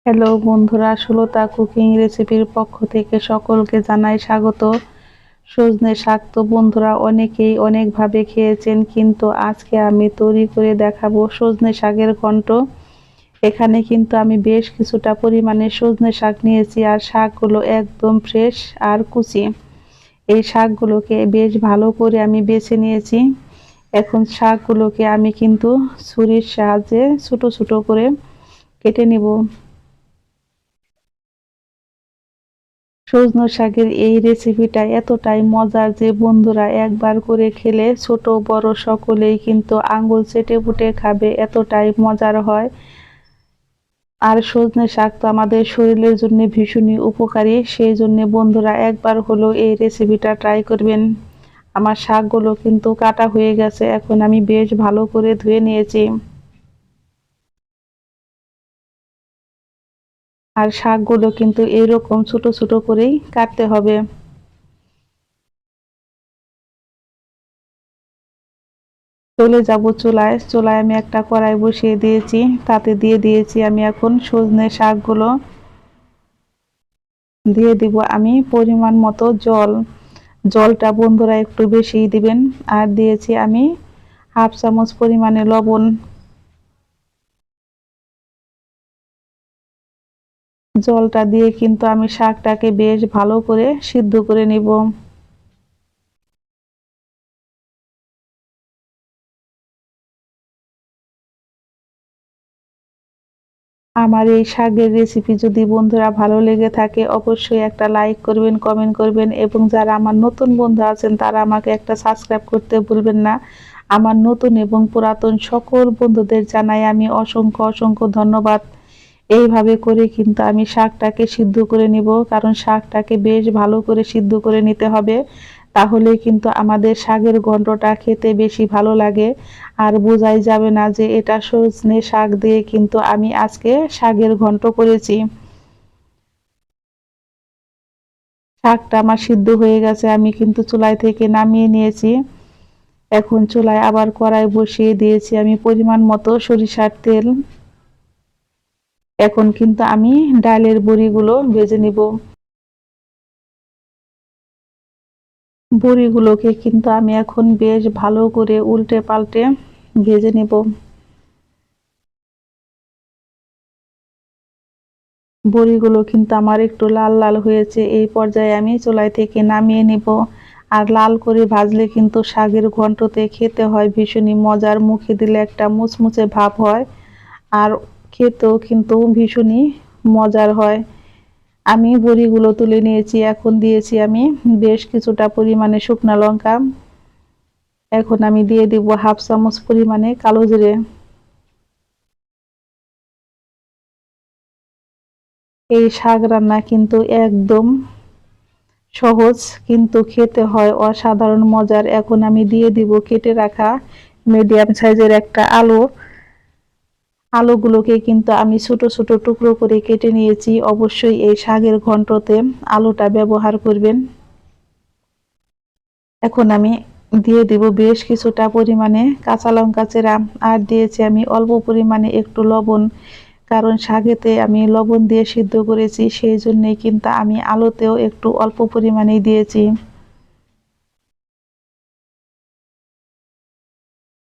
Hello বন্ধুরা, Sulata cooking রেসিপির পক্ষ থেকে সকলকে জানাই স্বাগত। সজনে শাক তো বন্ধুরা অনেকেই অনেকভাবে খেয়েছেন, কিন্তু আজকে আমি তৈরি করে দেখাবো সজনে শাকের ঘন্ট। এখানে কিন্তু আমি বেশ কিছুটা পরিমাণে সজনে শাক নিয়েছি, আর শাকগুলো একদম ফ্রেশ আর কুচি। এই শাকগুলোকে বেশ ভালো করে আমি বেছে নিয়েছি। এখন শাকগুলোকে আমি কিন্তু ছুরির সাহায্যে ছোট ছোট করে কেটে নিব। সজনে শাকের এই রেসিপিটা এতটাই মজার যে বন্ধুরা একবার করে খেলে ছোট বড় সকলেই কিন্তু আঙ্গুল চেটে পুটে খাবে, এতটাই মজার হয়। আর সজনে শাক তো আমাদের শরীরের জন্য ভীষণই উপকারী, সেই জন্য বন্ধুরা একবার হলেও এই রেসিপিটা ট্রাই করবেন। আমার শাকগুলো কিন্তু কাটা হয়ে গেছে, এখন আমি বেশ ভালো করে ধুয়ে নিয়েছি। আর শাকগুলো কিন্তু এরকম ছোট ছোট করেই কাটতে হবে। চলে যাব চুলায়। চুলায় আমি একটা কড়াই বসিয়ে দিয়েছি, তাতে দিয়ে দিয়েছি আমি এখন সজনে শাকগুলো। দিয়ে দিব আমি পরিমাণ মতো জল। জলটা বন্ধুরা একটু বেশিই দিবেন। আর দিয়েছি আমি হাফ চামচ পরিমাণে লবণ। জলটা দিয়ে কিন্তু আমি শাকটাকে বেশ ভালো করে সিদ্ধ করে নিব। আমার এই শাকের রেসিপি যদি বন্ধুরা ভালো লেগে থাকে, অবশ্যই একটা লাইক করবেন, কমেন্ট করবেন, এবং যারা আমার নতুন বন্ধু আছেন তারা আমাকে একটা সাবস্ক্রাইব করতে ভুলবেন না। আমার নতুন এবং পুরাতন সকল বন্ধুদের জানাই আমি অসংখ্য অসংখ্য ধন্যবাদ। এইভাবে করে কিন্তু আমি শাকটাকে সিদ্ধ করে নিব, কারণ শাকটাকে বেশ ভালো করে সিদ্ধ করে নিতে হবে। তাহলে কিন্তু আমাদের শাকের ঘন্টটা খেতে বেশি ভালো লাগে। আর বোঝাই যাবে না যে এটা সজনে শাক দিয়ে কিন্তু আমি আজকে শাকের ঘন্ট করেছি। শাকটা আমার সিদ্ধ হয়ে গেছে, আমি কিন্তু চুলাই থেকে নামিয়ে নিয়েছি। এখন চুলায় আবার কড়াই বসিয়ে দিয়েছি আমি পরিমাণ মতো সরিষার তেল। এখন কিন্তু আমি ডালের বড়িগুলো ভেজে নিব। বড়িগুলোকে কিন্তু আমি এখন বেশ ভালো করে উল্টে পাল্টে ভেজে নিব। বড়িগুলো কিন্তু আমার একটু লাল লাল হয়েছে, এই পর্যায়ে আমি চুলাই থেকে নামিয়ে নিব। আর লাল করে ভাজলে কিন্তু শাকের ঘন্টতে খেতে হয় ভীষণই মজার, মুখে দিলে একটা মুচমুচে ভাব হয়। আর খেতেও কিন্তু ভীষণই মজার হয়। আমি বড়িগুলো তুলে নিয়েছি, এখন দিয়েছি আমি বেশ কিছুটা পরিমাণে শুকনো লঙ্কা। এখন আমি দিয়ে দিব হাফ চামচ পরিমাণে কালো জিরে। এই শাক রান্না কিন্তু একদম সহজ, কিন্তু খেতে হয় অসাধারণ মজার। এখন আমি দিয়ে দিব কেটে রাখা মিডিয়াম সাইজের একটা আলু। আলুগুলোকে কিন্তু আমি ছোট ছোট টুকরো করে কেটে নিয়েছি। অবশ্যই এই শাকের ঘন্টতে আলুটা ব্যবহার করবেন। এখন আমি দিয়ে দিব বেশ কিছুটা পরিমাণে কাঁচা লঙ্কা চেরা। আর দিয়েছি আমি অল্প পরিমাণে একটু লবণ, কারণ শাকেতে আমি লবণ দিয়ে সিদ্ধ করেছি, সেই জন্যই কিন্তু আমি আলুতেও একটু অল্প পরিমাণেই দিয়েছি।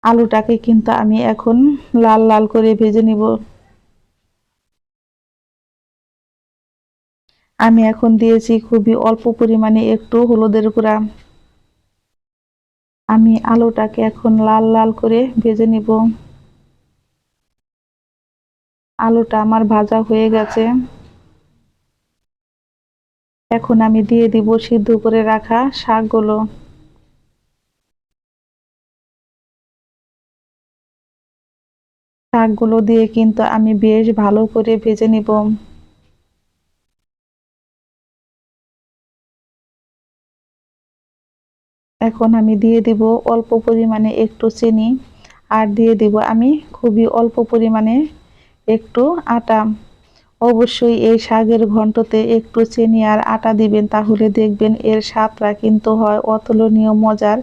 আলুটাকে কিন্তু আমি এখন লাল লাল করে ভেজে নিব। আমি এখন দিয়েছি খুবই অল্প পরিমাণে একটু হলুদের গুঁড়া। আমি আলুটাকে এখন লাল লাল করে ভেজে নিব। আলুটা আমার ভাজা হয়ে গেছে। এখন আমি দিয়ে দিব সিদ্ধ করে রাখা শাকগুলো। শাকগুলো দিয়ে কিন্তু আমি বেশ ভালো করে ভেজে নিব। এখন আমি দিয়ে দিব অল্প পরিমাণে একটু চিনি। আর দিয়ে দিব আমি খুবই অল্প পরিমাণে একটু আটা। অবশ্যই এই শাকের ঘন্টতে একটু চিনি আর আটা দিবেন, তাহলে দেখবেন এর স্বাদটা কিন্তু হয় অতুলনীয় মজার।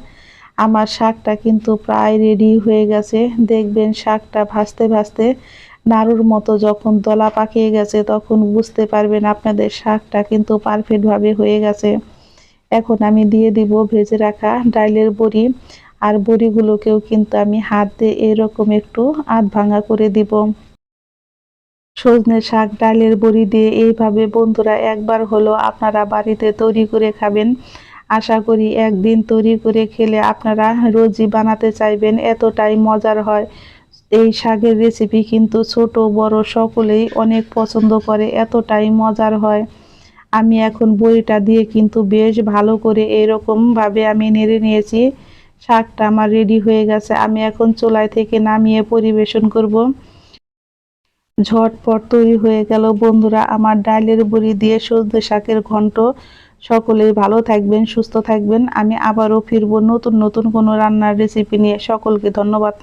আমার শাকটা কিন্তু প্রায় রেডি হয়ে গেছে। দেখবেন শাকটা ভাজতে ভাজতে নাড়ুর মতো যখন দলা পাকিয়ে গেছে তখন বুঝতে পারবেন আপনাদের শাকটা কিন্তু পারফেক্টভাবে হয়ে গেছে। এখন আমি দিয়ে দিব ভেজে রাখা ডালের বড়ি, আর বড়িগুলোকেও কিন্তু আমি হাত দিয়ে এরকম একটু আধ ভাঙা করে দিব। সজনে শাক ডালের বড়ি দিয়ে এইভাবে বন্ধুরা একবার হলো আপনারা বাড়িতে তৈরি করে খাবেন। আশা করি একদিন তৈরি করে খেলে আপনারা রোজই বানাতে চাইবেন, এতটাই মজার হয়। এই শাকের রেসিপি কিন্তু ছোট বড় সকলেই অনেক পছন্দ করে, এতটাই মজার হয়। আমি এখন বড়িটা দিয়ে কিন্তু বেশ ভালো করে এরকম ভাবে আমি নেড়ে নিয়েছি। শাকটা আমার রেডি হয়ে গেছে। আমি এখন চুলায় থেকে নামিয়ে পরিবেশন করব। ঝটপট তৈরি হয়ে গেল বন্ধুরা আমার ডালের বড়ি দিয়ে সজনে শাকের ঘন্ট। সকলেই ভালো থাকবেন, সুস্থ থাকবেন। আমি আবারও ফিরবো নতুন নতুন কোনো রান্নার রেসিপি নিয়ে। সকলকে ধন্যবাদ।